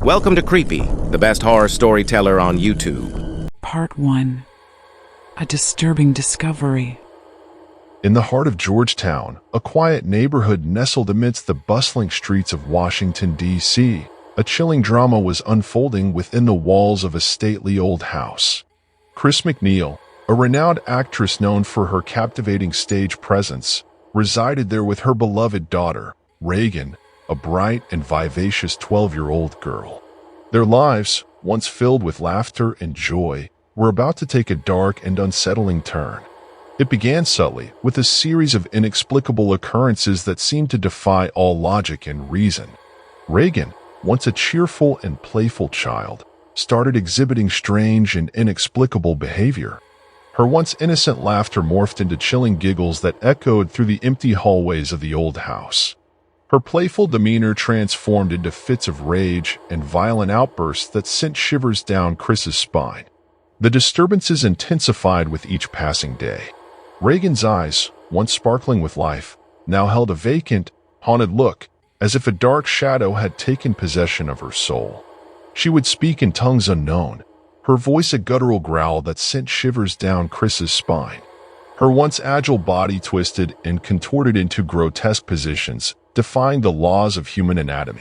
Welcome to Creepy, the best horror storyteller on YouTube. Part 1. A disturbing discovery. In the heart of Georgetown, a quiet neighborhood nestled amidst the bustling streets of Washington, D.C., a chilling drama was unfolding within the walls of a stately old house. Regan MacNeil, a renowned actress known for her captivating stage presence, resided there with her beloved daughter, Regan, a bright and vivacious 12-year-old girl. Their lives, once filled with laughter and joy, were about to take a dark and unsettling turn. It began subtly, with a series of inexplicable occurrences that seemed to defy all logic and reason. Regan, once a cheerful and playful child, started exhibiting strange and inexplicable behavior. Her once innocent laughter morphed into chilling giggles that echoed through the empty hallways of the old house. Her playful demeanor transformed into fits of rage and violent outbursts that sent shivers down Chris's spine. The disturbances intensified with each passing day. Regan's eyes, once sparkling with life, now held a vacant, haunted look, as if a dark shadow had taken possession of her soul. She would speak in tongues unknown, her voice a guttural growl that sent shivers down Chris's spine. Her once agile body twisted and contorted into grotesque positions, defying the laws of human anatomy.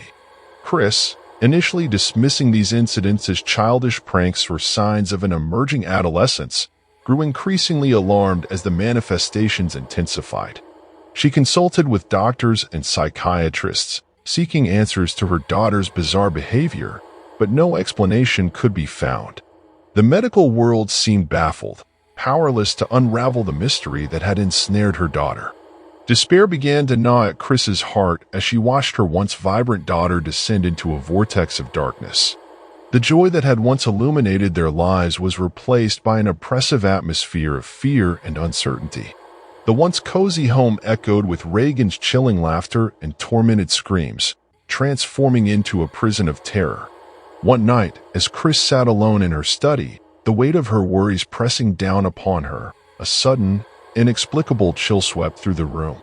Chris, initially dismissing these incidents as childish pranks or signs of an emerging adolescence, grew increasingly alarmed as the manifestations intensified. She consulted with doctors and psychiatrists, seeking answers to her daughter's bizarre behavior, but no explanation could be found. The medical world seemed baffled, powerless to unravel the mystery that had ensnared her daughter. Despair began to gnaw at Chris's heart as she watched her once vibrant daughter descend into a vortex of darkness. The joy that had once illuminated their lives was replaced by an oppressive atmosphere of fear and uncertainty. The once cozy home echoed with Regan's chilling laughter and tormented screams, transforming into a prison of terror. One night, as Chris sat alone in her study, the weight of her worries pressing down upon her, a sudden, inexplicable chill swept through the room.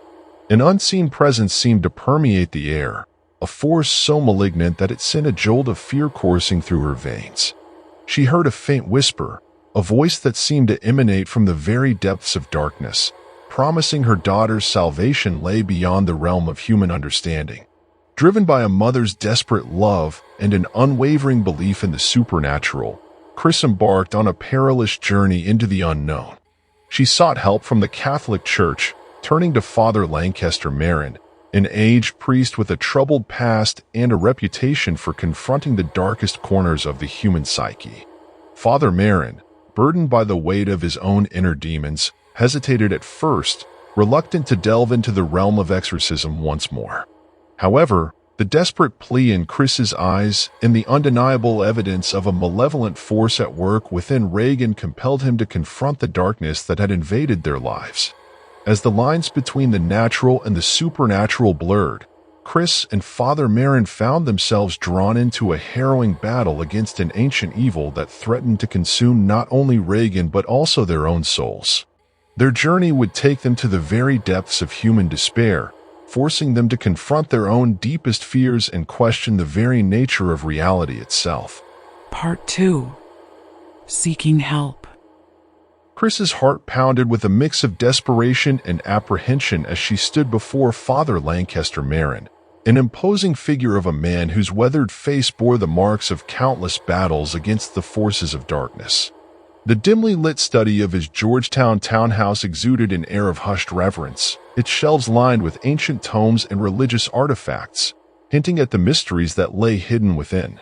An unseen presence seemed to permeate the air, a force so malignant that it sent a jolt of fear coursing through her veins. She heard a faint whisper, a voice that seemed to emanate from the very depths of darkness, promising her daughter's salvation lay beyond the realm of human understanding. Driven by a mother's desperate love and an unwavering belief in the supernatural, Chris embarked on a perilous journey into the unknown. She sought help from the Catholic Church, turning to Father Lancaster Marin, an aged priest with a troubled past and a reputation for confronting the darkest corners of the human psyche. Father Marin, burdened by the weight of his own inner demons, hesitated at first, reluctant to delve into the realm of exorcism once more. However, the desperate plea in Chris's eyes and the undeniable evidence of a malevolent force at work within Regan compelled him to confront the darkness that had invaded their lives. As the lines between the natural and the supernatural blurred, Chris and Father Marin found themselves drawn into a harrowing battle against an ancient evil that threatened to consume not only Regan but also their own souls. Their journey would take them to the very depths of human despair, forcing them to confront their own deepest fears and question the very nature of reality itself. Part 2. Seeking help. Chris's heart pounded with a mix of desperation and apprehension as she stood before Father Lancaster Marin, an imposing figure of a man whose weathered face bore the marks of countless battles against the forces of darkness. The dimly lit study of his Georgetown townhouse exuded an air of hushed reverence, its shelves lined with ancient tomes and religious artifacts, hinting at the mysteries that lay hidden within.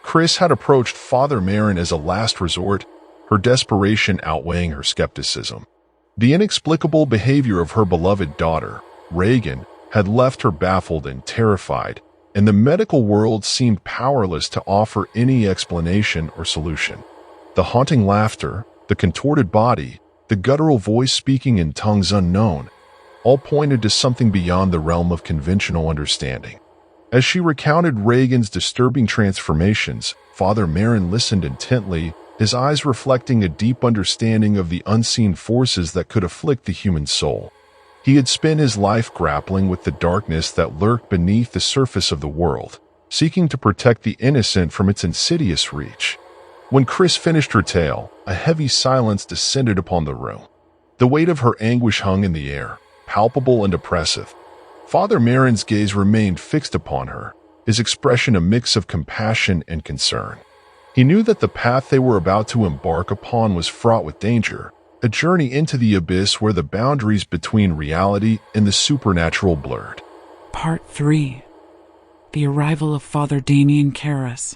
Chris had approached Father Marin as a last resort, her desperation outweighing her skepticism. The inexplicable behavior of her beloved daughter, Regan, had left her baffled and terrified, and the medical world seemed powerless to offer any explanation or solution. The haunting laughter, the contorted body, the guttural voice speaking in tongues unknown, all pointed to something beyond the realm of conventional understanding. As she recounted Regan's disturbing transformations, Father Marin listened intently, his eyes reflecting a deep understanding of the unseen forces that could afflict the human soul. He had spent his life grappling with the darkness that lurked beneath the surface of the world, seeking to protect the innocent from its insidious reach. When Chris finished her tale, a heavy silence descended upon the room. The weight of her anguish hung in the air, palpable and oppressive. Father Merrin's gaze remained fixed upon her, his expression a mix of compassion and concern. He knew that the path they were about to embark upon was fraught with danger, a journey into the abyss where the boundaries between reality and the supernatural blurred. Part 3. The arrival of Father Damien Karras.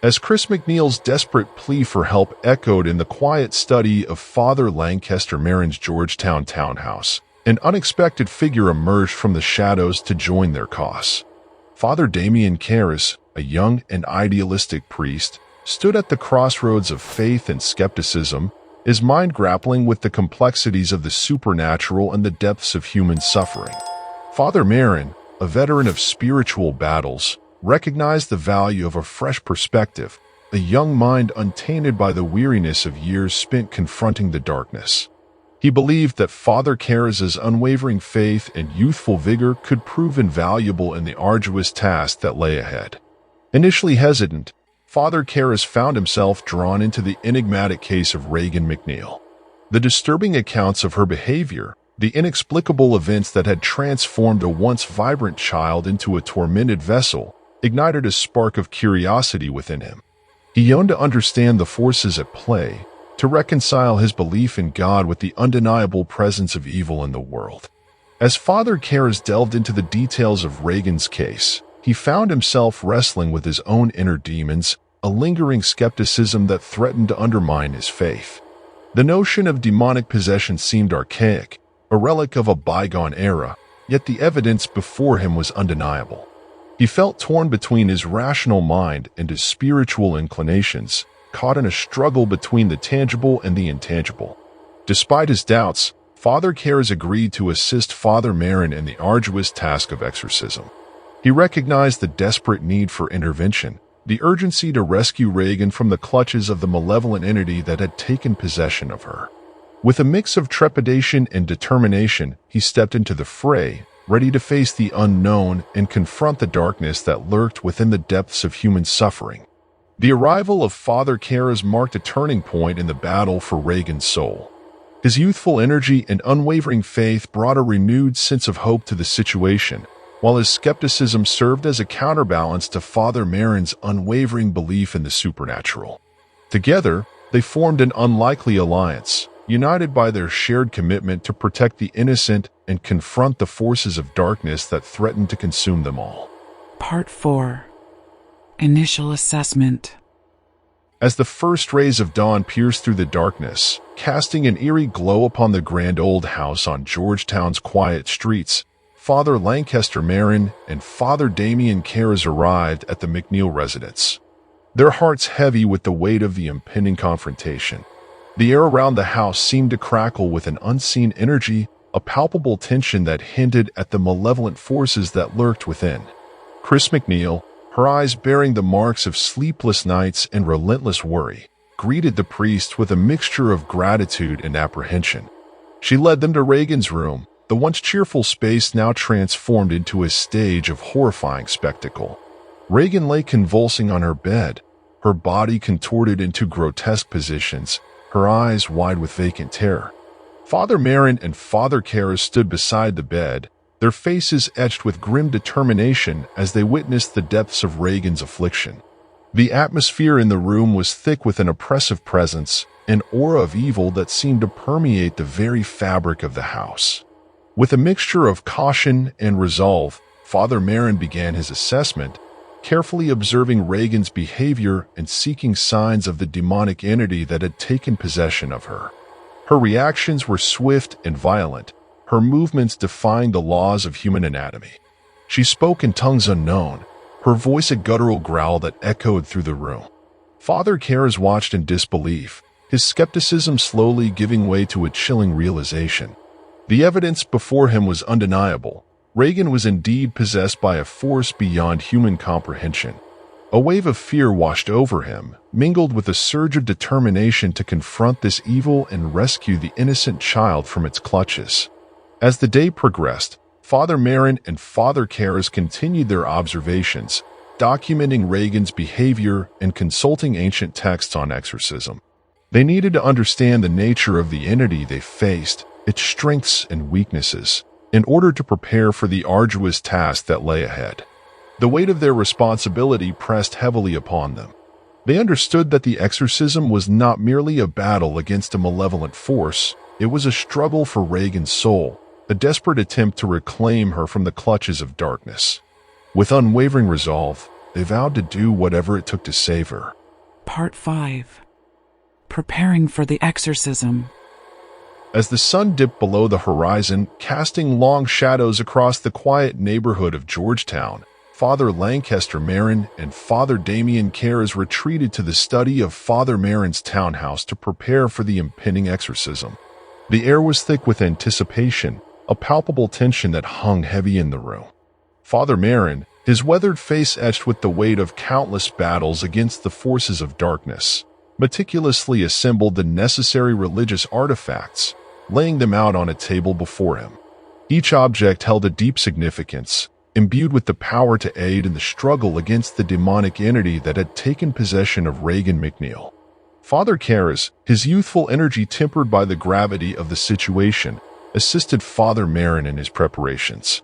As Chris MacNeil's desperate plea for help echoed in the quiet study of Father Lancaster Merrin's Georgetown townhouse, an unexpected figure emerged from the shadows to join their cause. Father Damien Karras, a young and idealistic priest, stood at the crossroads of faith and skepticism, his mind grappling with the complexities of the supernatural and the depths of human suffering. Father Merrin, a veteran of spiritual battles, recognized the value of a fresh perspective, a young mind untainted by the weariness of years spent confronting the darkness. He believed that Father Karras's unwavering faith and youthful vigor could prove invaluable in the arduous task that lay ahead. Initially hesitant, Father Karras found himself drawn into the enigmatic case of Regan MacNeil. The disturbing accounts of her behavior, the inexplicable events that had transformed a once vibrant child into a tormented vessel, ignited a spark of curiosity within him. He yearned to understand the forces at play, to reconcile his belief in God with the undeniable presence of evil in the world. As Father Karras delved into the details of Regan's case, he found himself wrestling with his own inner demons, a lingering skepticism that threatened to undermine his faith. The notion of demonic possession seemed archaic, a relic of a bygone era, yet the evidence before him was undeniable. He felt torn between his rational mind and his spiritual inclinations, caught in a struggle between the tangible and the intangible. Despite his doubts, Father Karras agreed to assist Father Merrin in the arduous task of exorcism. He recognized the desperate need for intervention, the urgency to rescue Regan from the clutches of the malevolent entity that had taken possession of her. With a mix of trepidation and determination, he stepped into the fray, ready to face the unknown and confront the darkness that lurked within the depths of human suffering. The arrival of Father Karras marked a turning point in the battle for Regan's soul. His youthful energy and unwavering faith brought a renewed sense of hope to the situation, while his skepticism served as a counterbalance to Father Merrin's unwavering belief in the supernatural. Together, they formed an unlikely alliance, united by their shared commitment to protect the innocent and confront the forces of darkness that threatened to consume them all. Part 4. Initial assessment. As the first rays of dawn pierced through the darkness, casting an eerie glow upon the grand old house on Georgetown's quiet streets, Father Lancaster Merrin and Father Damien Karras arrived at the MacNeil residence. Their hearts heavy with the weight of the impending confrontation. The air around the house seemed to crackle with an unseen energy, a palpable tension that hinted at the malevolent forces that lurked within. Chris MacNeil, her eyes bearing the marks of sleepless nights and relentless worry, greeted the priest with a mixture of gratitude and apprehension. She led them to Regan's room, the once cheerful space now transformed into a stage of horrifying spectacle. Regan lay convulsing on her bed, her body contorted into grotesque positions, her eyes wide with vacant terror. Father Merrin and Father Karras stood beside the bed, their faces etched with grim determination as they witnessed the depths of Regan's affliction. The atmosphere in the room was thick with an oppressive presence, an aura of evil that seemed to permeate the very fabric of the house. With a mixture of caution and resolve, Father Merrin began his assessment, carefully observing Regan's behavior and seeking signs of the demonic entity that had taken possession of her. Her reactions were swift and violent, her movements defying the laws of human anatomy. She spoke in tongues unknown, her voice a guttural growl that echoed through the room. Father Karras watched in disbelief, his skepticism slowly giving way to a chilling realization. The evidence before him was undeniable. Regan was indeed possessed by a force beyond human comprehension. A wave of fear washed over him, mingled with a surge of determination to confront this evil and rescue the innocent child from its clutches. As the day progressed, Father Merrin and Father Karras continued their observations, documenting Regan's behavior and consulting ancient texts on exorcism. They needed to understand the nature of the entity they faced, its strengths and weaknesses, in order to prepare for the arduous task that lay ahead. The weight of their responsibility pressed heavily upon them. They understood that the exorcism was not merely a battle against a malevolent force, it was a struggle for Regan's soul, a desperate attempt to reclaim her from the clutches of darkness. With unwavering resolve, they vowed to do whatever it took to save her. Part 5. Preparing for the exorcism. As the sun dipped below the horizon, casting long shadows across the quiet neighborhood of Georgetown, Father Lancaster Marin and Father Damien Cares retreated to the study of Father Marin's townhouse to prepare for the impending exorcism. The air was thick with anticipation, a palpable tension that hung heavy in the room. Father Marin, his weathered face etched with the weight of countless battles against the forces of darkness, meticulously assembled the necessary religious artifacts, laying them out on a table before him. Each object held a deep significance, imbued with the power to aid in the struggle against the demonic entity that had taken possession of Regan MacNeil. Father Cares, his youthful energy tempered by the gravity of the situation, assisted Father Marin in his preparations.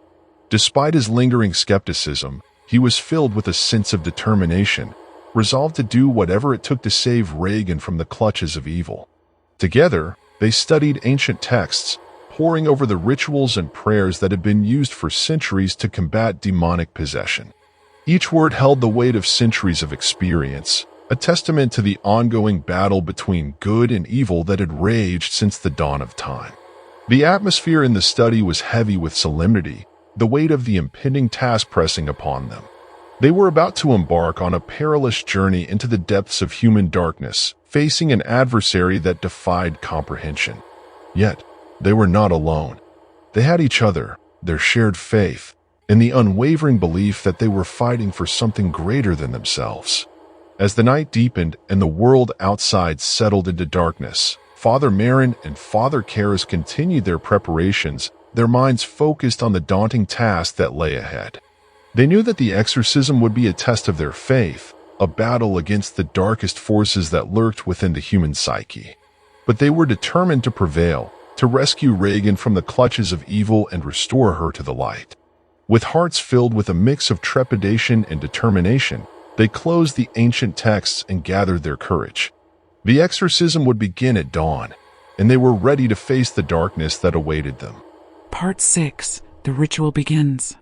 Despite his lingering skepticism, he was filled with a sense of determination, resolved to do whatever it took to save Regan from the clutches of evil. Together, they studied ancient texts, poring over the rituals and prayers that had been used for centuries to combat demonic possession. Each word held the weight of centuries of experience, a testament to the ongoing battle between good and evil that had raged since the dawn of time. The atmosphere in the study was heavy with solemnity, the weight of the impending task pressing upon them. They were about to embark on a perilous journey into the depths of human darkness, facing an adversary that defied comprehension. Yet, they were not alone. They had each other, their shared faith, and the unwavering belief that they were fighting for something greater than themselves. As the night deepened and the world outside settled into darkness, Father Marin and Father Cares continued their preparations, their minds focused on the daunting task that lay ahead. They knew that the exorcism would be a test of their faith, a battle against the darkest forces that lurked within the human psyche. But they were determined to prevail, to rescue Regan from the clutches of evil and restore her to the light. With hearts filled with a mix of trepidation and determination, they closed the ancient texts and gathered their courage. The exorcism would begin at dawn, and they were ready to face the darkness that awaited them. Part 6. The ritual begins.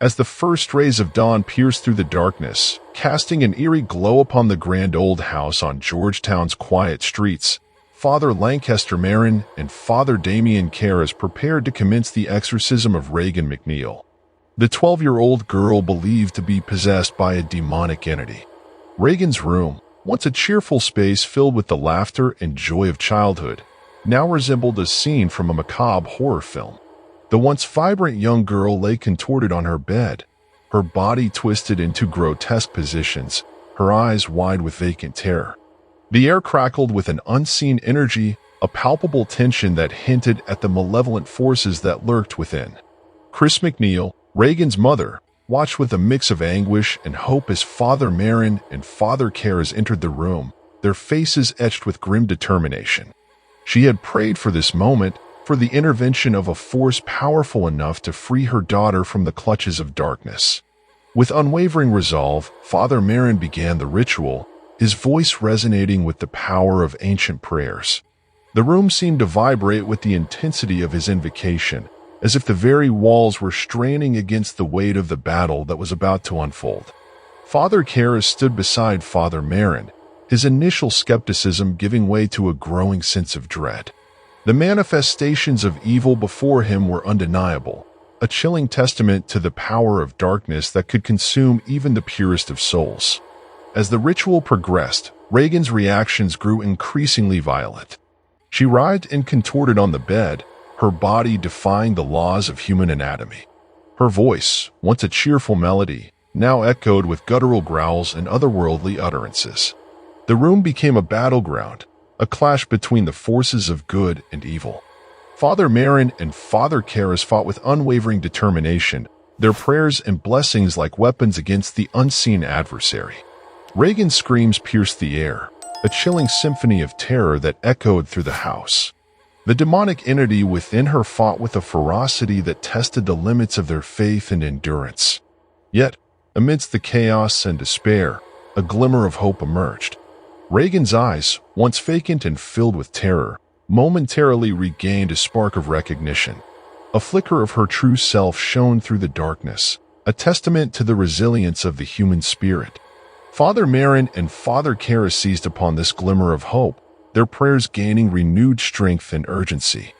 As the first rays of dawn pierced through the darkness, casting an eerie glow upon the grand old house on Georgetown's quiet streets, Father Lancaster Marin and Father Damien Cares prepared to commence the exorcism of Regan MacNeil, the 12-year-old girl believed to be possessed by a demonic entity. Regan's room, once a cheerful space filled with the laughter and joy of childhood, now resembled a scene from a macabre horror film. The once vibrant young girl lay contorted on her bed, her body twisted into grotesque positions, her eyes wide with vacant terror. The air crackled with an unseen energy, a palpable tension that hinted at the malevolent forces that lurked within. Chris MacNeil, Regan's mother, watched with a mix of anguish and hope as Father Marin and Father Cares entered the room, their faces etched with grim determination. She had prayed for this moment, for the intervention of a force powerful enough to free her daughter from the clutches of darkness. With unwavering resolve, Father Marin began the ritual, his voice resonating with the power of ancient prayers. The room seemed to vibrate with the intensity of his invocation, as if the very walls were straining against the weight of the battle that was about to unfold. Father Cares stood beside Father Marin, his initial skepticism giving way to a growing sense of dread. The manifestations of evil before him were undeniable, a chilling testament to the power of darkness that could consume even the purest of souls. As the ritual progressed, Regan's reactions grew increasingly violent. She writhed and contorted on the bed, her body defying the laws of human anatomy. Her voice, once a cheerful melody, now echoed with guttural growls and otherworldly utterances. The room became a battleground, a clash between the forces of good and evil. Father Marin and Father Cares fought with unwavering determination, their prayers and blessings like weapons against the unseen adversary. Regan's screams pierced the air, a chilling symphony of terror that echoed through the house. The demonic entity within her fought with a ferocity that tested the limits of their faith and endurance. Yet, amidst the chaos and despair, a glimmer of hope emerged. Regan's eyes, once vacant and filled with terror, momentarily regained a spark of recognition. A flicker of her true self shone through the darkness, a testament to the resilience of the human spirit. Father Marin and Father Karras seized upon this glimmer of hope, their prayers gaining renewed strength and urgency.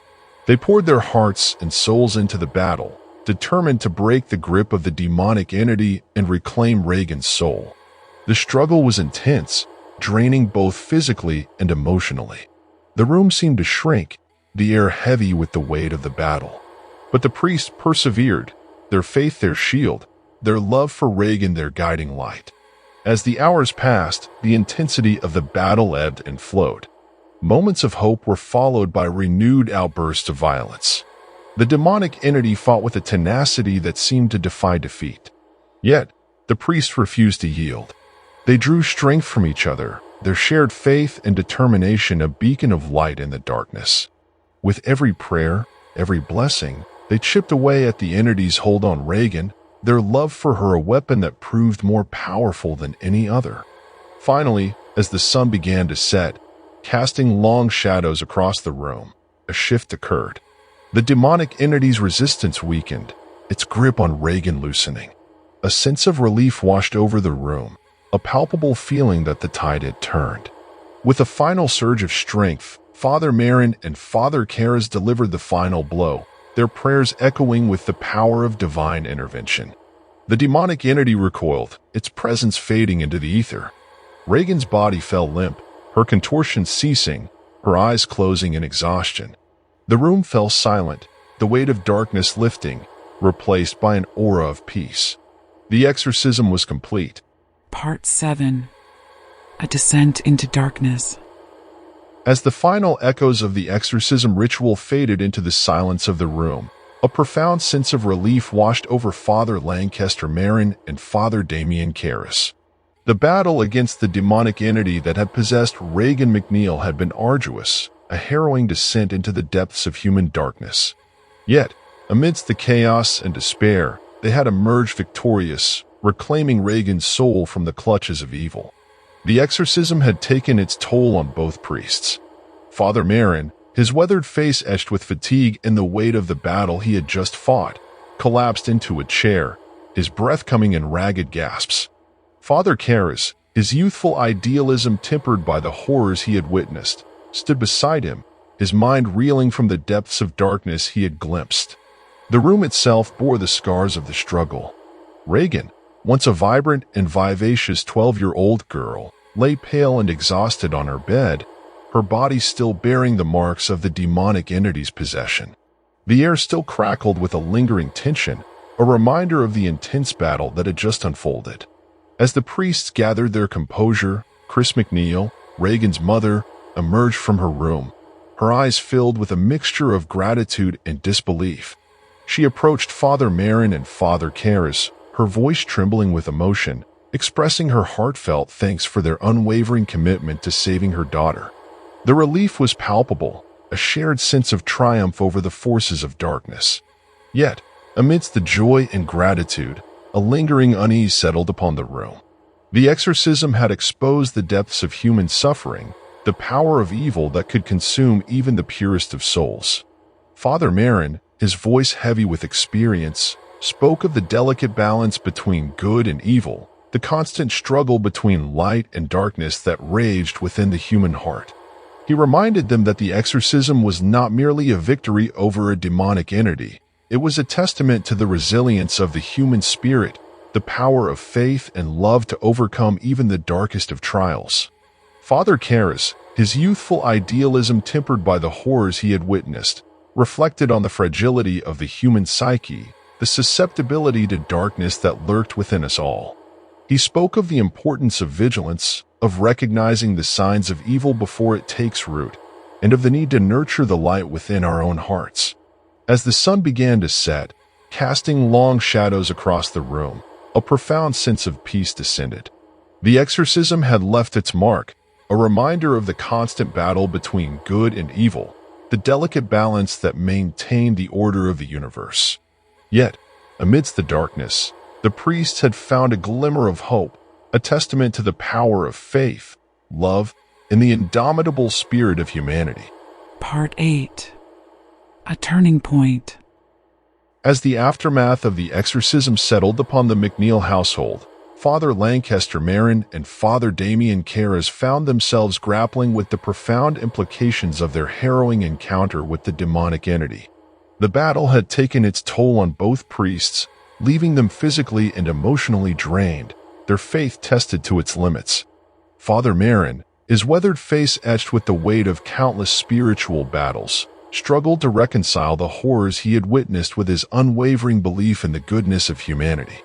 They poured their hearts and souls into the battle, determined to break the grip of the demonic entity and reclaim Regan's soul. The struggle was intense, draining both physically and emotionally. The room seemed to shrink, the air heavy with the weight of the battle. But the priests persevered, their faith their shield, their love for Regan their guiding light. As the hours passed, the intensity of the battle ebbed and flowed. Moments of hope were followed by renewed outbursts of violence. The demonic entity fought with a tenacity that seemed to defy defeat. Yet, the priests refused to yield. They drew strength from each other, their shared faith and determination a beacon of light in the darkness. With every prayer, every blessing, they chipped away at the entity's hold on Regan, their love for her a weapon that proved more powerful than any other. Finally, as the sun began to set, casting long shadows across the room, a shift occurred. The demonic entity's resistance weakened, its grip on Regan loosening. A sense of relief washed over the room, a palpable feeling that the tide had turned. With a final surge of strength, Father Marin and Father Karras delivered the final blow, their prayers echoing with the power of divine intervention. The demonic entity recoiled, its presence fading into the ether. Regan's body fell limp, her contortions ceasing, her eyes closing in exhaustion. The room fell silent, the weight of darkness lifting, replaced by an aura of peace. The exorcism was complete. Part 7. A Descent into Darkness. As the final echoes of the exorcism ritual faded into the silence of the room, a profound sense of relief washed over Father Lancaster Marin and Father Damien Karras. The battle against the demonic entity that had possessed Regan MacNeil had been arduous, a harrowing descent into the depths of human darkness. Yet, amidst the chaos and despair, they had emerged victorious, reclaiming Regan's soul from the clutches of evil. The exorcism had taken its toll on both priests. Father Marin, his weathered face etched with fatigue and the weight of the battle he had just fought, collapsed into a chair, his breath coming in ragged gasps. Father Karras, his youthful idealism tempered by the horrors he had witnessed, stood beside him, his mind reeling from the depths of darkness he had glimpsed. The room itself bore the scars of the struggle. Regan, once a vibrant and vivacious 12-year-old girl, lay pale and exhausted on her bed, her body still bearing the marks of the demonic entity's possession. The air still crackled with a lingering tension, a reminder of the intense battle that had just unfolded. As the priests gathered their composure, Chris MacNeil, Regan's mother, emerged from her room, her eyes filled with a mixture of gratitude and disbelief. She approached Father Marin and Father Karras, her voice trembling with emotion, expressing her heartfelt thanks for their unwavering commitment to saving her daughter. The relief was palpable, a shared sense of triumph over the forces of darkness. Yet, amidst the joy and gratitude, a lingering unease settled upon the room. The exorcism had exposed the depths of human suffering, the power of evil that could consume even the purest of souls. Father Marin, his voice heavy with experience, spoke of the delicate balance between good and evil, the constant struggle between light and darkness that raged within the human heart. He reminded them that the exorcism was not merely a victory over a demonic entity. It was a testament to the resilience of the human spirit, the power of faith and love to overcome even the darkest of trials. Father Karras, his youthful idealism tempered by the horrors he had witnessed, reflected on the fragility of the human psyche, the susceptibility to darkness that lurked within us all. He spoke of the importance of vigilance, of recognizing the signs of evil before it takes root, and of the need to nurture the light within our own hearts. As the sun began to set, casting long shadows across the room. A profound sense of peace descended. The exorcism had left its mark, a reminder of the constant battle between good and evil, the delicate balance that maintained the order of the universe. Yet, amidst the darkness, the priests had found a glimmer of hope, a testament to the power of faith, love, and the indomitable spirit of humanity. Part 8. A turning point. As the aftermath of the exorcism settled upon the MacNeil household, Father Lancaster Marin and Father Damien Karras found themselves grappling with the profound implications of their harrowing encounter with the demonic entity. The battle had taken its toll on both priests, leaving them physically and emotionally drained, their faith tested to its limits. Father Marin, his weathered face etched with the weight of countless spiritual battles, struggled to reconcile the horrors he had witnessed with his unwavering belief in the goodness of humanity.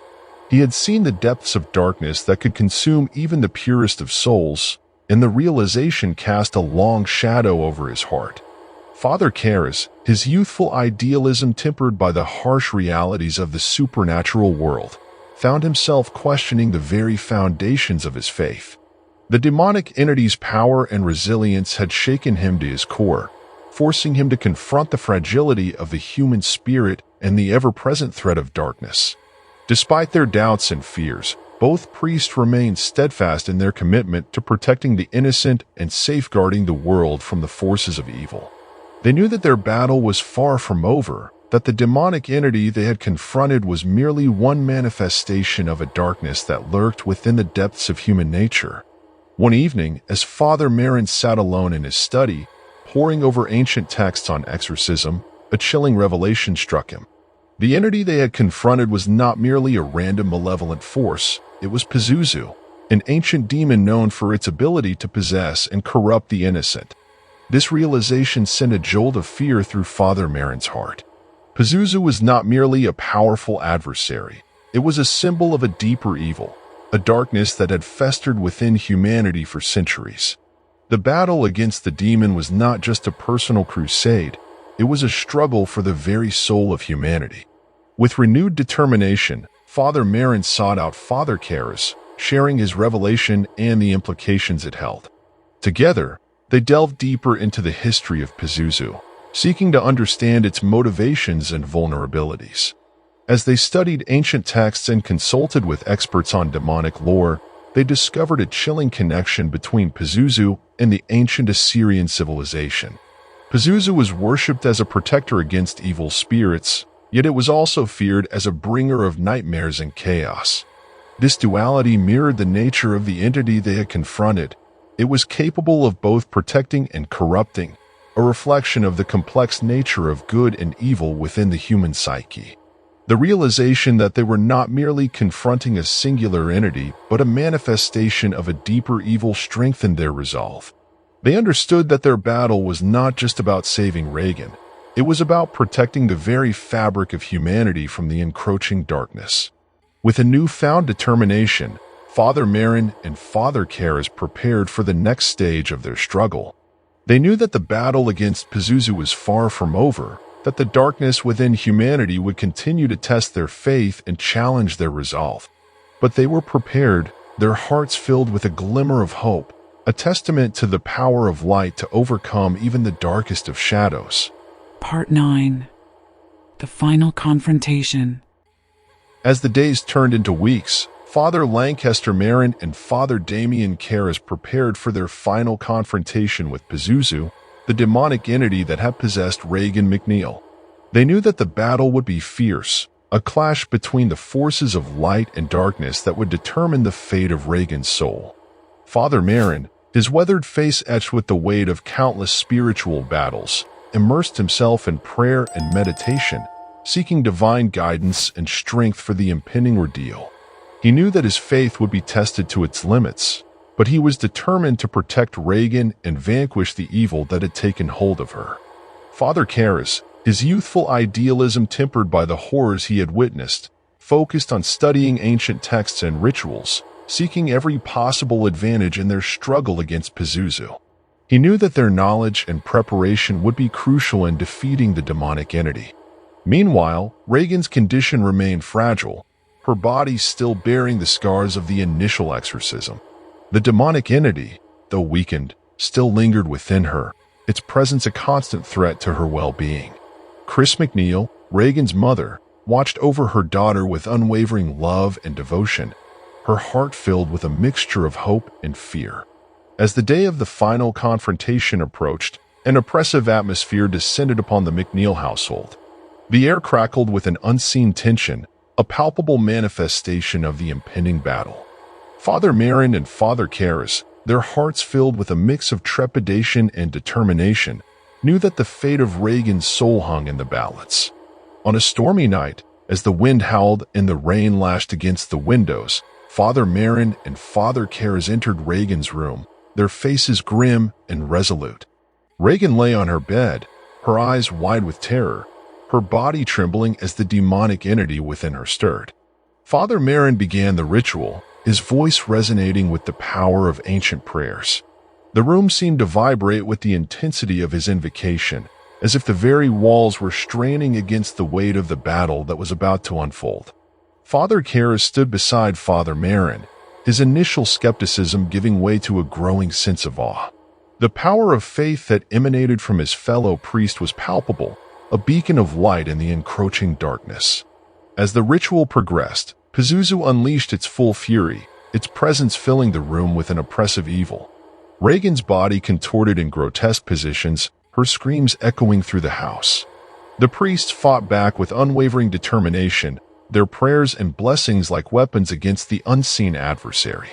He had seen the depths of darkness that could consume even the purest of souls, and the realization cast a long shadow over his heart. Father Karras, his youthful idealism tempered by the harsh realities of the supernatural world, found himself questioning the very foundations of his faith. The demonic entity's power and resilience had shaken him to his core, forcing him to confront the fragility of the human spirit and the ever-present threat of darkness. Despite their doubts and fears, both priests remained steadfast in their commitment to protecting the innocent and safeguarding the world from the forces of evil. They knew that their battle was far from over, that the demonic entity they had confronted was merely one manifestation of a darkness that lurked within the depths of human nature. One evening, as Father Marin sat alone in his study, poring over ancient texts on exorcism, a chilling revelation struck him. The entity they had confronted was not merely a random malevolent force, it was Pazuzu, an ancient demon known for its ability to possess and corrupt the innocent. This realization sent a jolt of fear through Father Marin's heart. Pazuzu was not merely a powerful adversary, it was a symbol of a deeper evil, a darkness that had festered within humanity for centuries. The battle against the demon was not just a personal crusade, it was a struggle for the very soul of humanity. With renewed determination, Father Marin sought out Father Karras, sharing his revelation and the implications it held. Together, they delved deeper into the history of Pazuzu, seeking to understand its motivations and vulnerabilities. As they studied ancient texts and consulted with experts on demonic lore, they discovered a chilling connection between Pazuzu and the ancient Assyrian civilization. Pazuzu was worshipped as a protector against evil spirits, yet it was also feared as a bringer of nightmares and chaos. This duality mirrored the nature of the entity they had confronted. It was capable of both protecting and corrupting, a reflection of the complex nature of good and evil within the human psyche. The realization that they were not merely confronting a singular entity, but a manifestation of a deeper evil strengthened their resolve. They understood that their battle was not just about saving Regan, it was about protecting the very fabric of humanity from the encroaching darkness. With a newfound determination, Father Marin and Father Karras prepared for the next stage of their struggle. They knew that the battle against Pazuzu was far from over, that the darkness within humanity would continue to test their faith and challenge their resolve. But they were prepared, their hearts filled with a glimmer of hope, a testament to the power of light to overcome even the darkest of shadows. Part 9. The final confrontation. As the days turned into weeks, Father Lancaster Marin and Father Damien Karras prepared for their final confrontation with Pazuzu, the demonic entity that had possessed Regan MacNeil. They knew that the battle would be fierce, a clash between the forces of light and darkness that would determine the fate of Regan's soul. Father Marin, his weathered face etched with the weight of countless spiritual battles, immersed himself in prayer and meditation, seeking divine guidance and strength for the impending ordeal. He knew that his faith would be tested to its limits, but he was determined to protect Regan and vanquish the evil that had taken hold of her. Father Karras, his youthful idealism tempered by the horrors he had witnessed, focused on studying ancient texts and rituals, seeking every possible advantage in their struggle against Pazuzu. He knew that their knowledge and preparation would be crucial in defeating the demonic entity. Meanwhile, Regan's condition remained fragile, her body still bearing the scars of the initial exorcism. The demonic entity, though weakened, still lingered within her, its presence a constant threat to her well-being. Chris MacNeil, Regan's mother, watched over her daughter with unwavering love and devotion, her heart filled with a mixture of hope and fear. As the day of the final confrontation approached, an oppressive atmosphere descended upon the MacNeil household. The air crackled with an unseen tension, a palpable manifestation of the impending battle. Father Marin and Father Karras, their hearts filled with a mix of trepidation and determination, knew that the fate of Regan's soul hung in the balance. On a stormy night, as the wind howled and the rain lashed against the windows, Father Marin and Father Karras entered Regan's room, their faces grim and resolute. Regan lay on her bed, her eyes wide with terror, her body trembling as the demonic entity within her stirred. Father Marin began the ritual, his voice resonating with the power of ancient prayers. The room seemed to vibrate with the intensity of his invocation, as if the very walls were straining against the weight of the battle that was about to unfold. Father Karras stood beside Father Marin, his initial skepticism giving way to a growing sense of awe. The power of faith that emanated from his fellow priest was palpable, a beacon of light in the encroaching darkness. As the ritual progressed, Pazuzu unleashed its full fury, its presence filling the room with an oppressive evil. Regan's body contorted in grotesque positions, her screams echoing through the house. The priests fought back with unwavering determination, their prayers and blessings like weapons against the unseen adversary.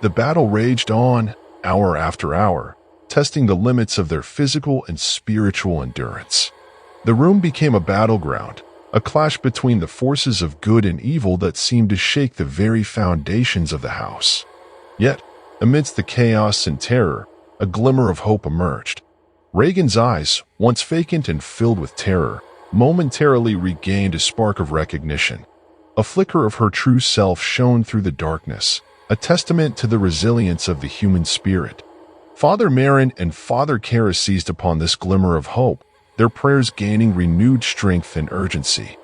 The battle raged on, hour after hour, testing the limits of their physical and spiritual endurance. The room became a battleground, a clash between the forces of good and evil that seemed to shake the very foundations of the house. Yet, amidst the chaos and terror, a glimmer of hope emerged. Regan's eyes, once vacant and filled with terror, momentarily regained a spark of recognition. A flicker of her true self shone through the darkness, a testament to the resilience of the human spirit. Father Marin and Father Karras seized upon this glimmer of hope, their prayers gaining renewed strength and urgency.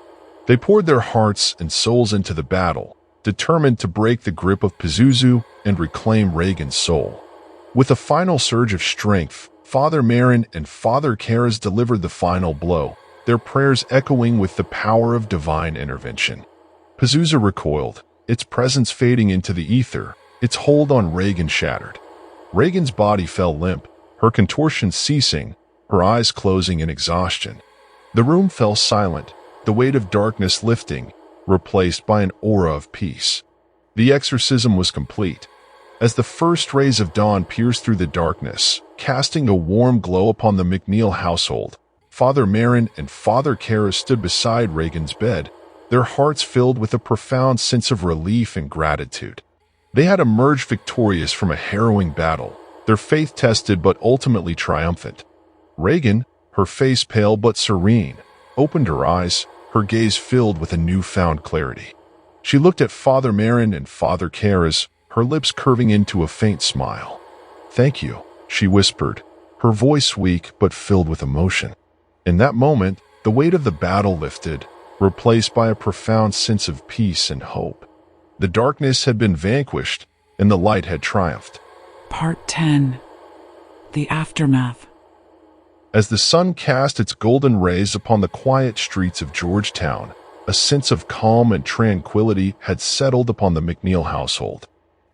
They poured their hearts and souls into the battle, determined to break the grip of Pazuzu and reclaim Regan's soul. With a final surge of strength, Father Marin and Father Karras delivered the final blow, their prayers echoing with the power of divine intervention. Pazuzu recoiled, its presence fading into the ether, its hold on Regan shattered. Regan's body fell limp, her contortions ceasing, her eyes closing in exhaustion. The room fell silent, the weight of darkness lifting, replaced by an aura of peace. The exorcism was complete. As the first rays of dawn pierced through the darkness, casting a warm glow upon the MacNeil household, Father Marin and Father Karras stood beside Regan's bed, their hearts filled with a profound sense of relief and gratitude. They had emerged victorious from a harrowing battle, their faith tested but ultimately triumphant. Regan, her face pale but serene, opened her eyes, her gaze filled with a newfound clarity. She looked at Father Marin and Father Karras, her lips curving into a faint smile. "Thank you," she whispered, her voice weak but filled with emotion. In that moment, the weight of the battle lifted, replaced by a profound sense of peace and hope. The darkness had been vanquished, and the light had triumphed. Part 10. The Aftermath. As the sun cast its golden rays upon the quiet streets of Georgetown, a sense of calm and tranquility had settled upon the MacNeil household.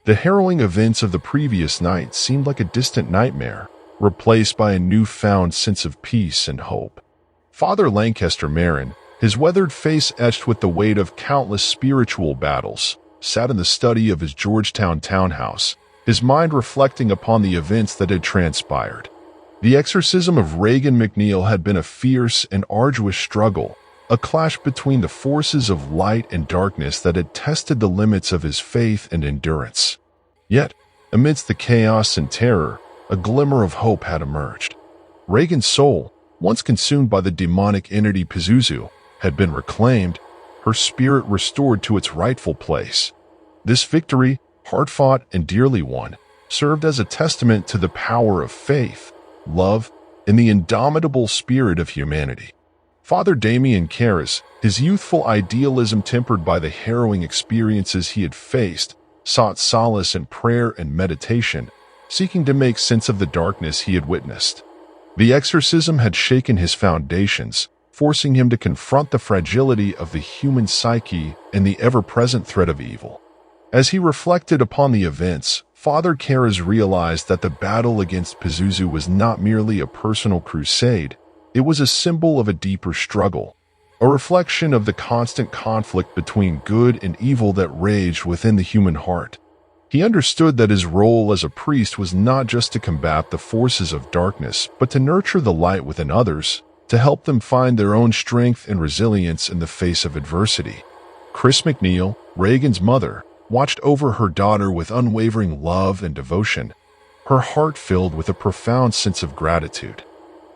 The harrowing events of the previous night seemed like a distant nightmare, replaced by a newfound sense of peace and hope. Father Lancaster Marin, his weathered face etched with the weight of countless spiritual battles, sat in the study of his Georgetown townhouse, his mind reflecting upon the events that had transpired. The exorcism of Regan MacNeil had been a fierce and arduous struggle, a clash between the forces of light and darkness that had tested the limits of his faith and endurance. Yet, amidst the chaos and terror, a glimmer of hope had emerged. Regan's soul, once consumed by the demonic entity Pazuzu, had been reclaimed, her spirit restored to its rightful place. This victory, hard-fought and dearly won, served as a testament to the power of faith, love, and the indomitable spirit of humanity. Father Damien Karras, his youthful idealism tempered by the harrowing experiences he had faced, sought solace in prayer and meditation, seeking to make sense of the darkness he had witnessed. The exorcism had shaken his foundations, forcing him to confront the fragility of the human psyche and the ever-present threat of evil. As he reflected upon the events, Father Karras realized that the battle against Pazuzu was not merely a personal crusade, it was a symbol of a deeper struggle, a reflection of the constant conflict between good and evil that raged within the human heart. He understood that his role as a priest was not just to combat the forces of darkness, but to nurture the light within others, to help them find their own strength and resilience in the face of adversity. Chris MacNeil, Regan's mother, watched over her daughter with unwavering love and devotion, her heart filled with a profound sense of gratitude.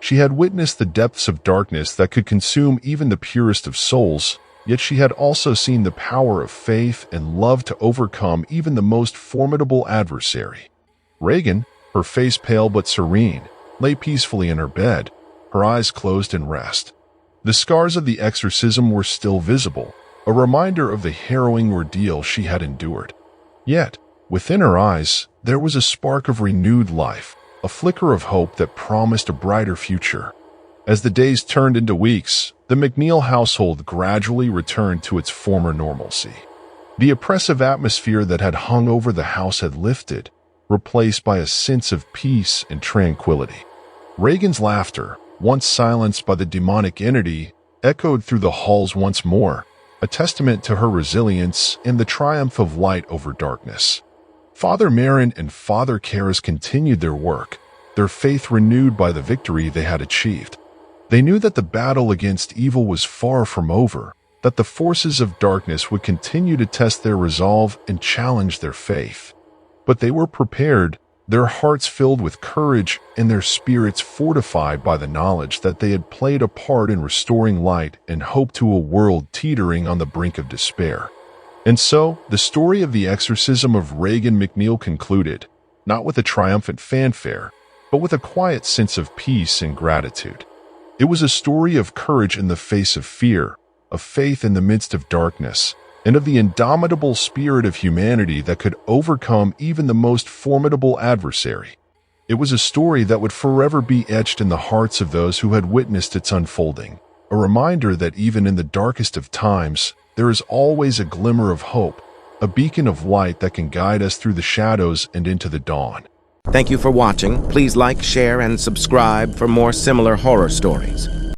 She had witnessed the depths of darkness that could consume even the purest of souls, yet she had also seen the power of faith and love to overcome even the most formidable adversary. Regan, her face pale but serene, lay peacefully in her bed, her eyes closed in rest. The scars of the exorcism were still visible, a reminder of the harrowing ordeal she had endured. Yet, within her eyes, there was a spark of renewed life, a flicker of hope that promised a brighter future. As the days turned into weeks, the MacNeil household gradually returned to its former normalcy. The oppressive atmosphere that had hung over the house had lifted, replaced by a sense of peace and tranquility. Regan's laughter, once silenced by the demonic entity, echoed through the halls once more, a testament to her resilience and the triumph of light over darkness. Father Marin and Father Karras continued their work, their faith renewed by the victory they had achieved. They knew that the battle against evil was far from over, that the forces of darkness would continue to test their resolve and challenge their faith. But they were prepared, their hearts filled with courage and their spirits fortified by the knowledge that they had played a part in restoring light and hope to a world teetering on the brink of despair. And so, the story of the exorcism of Regan MacNeil concluded, not with a triumphant fanfare, but with a quiet sense of peace and gratitude. It was a story of courage in the face of fear, of faith in the midst of darkness, and of the indomitable spirit of humanity that could overcome even the most formidable adversary. It was a story that would forever be etched in the hearts of those who had witnessed its unfolding, a reminder that even in the darkest of times, there is always a glimmer of hope, a beacon of light that can guide us through the shadows and into the dawn. Thank you for watching. Please like, share, and subscribe for more similar horror stories.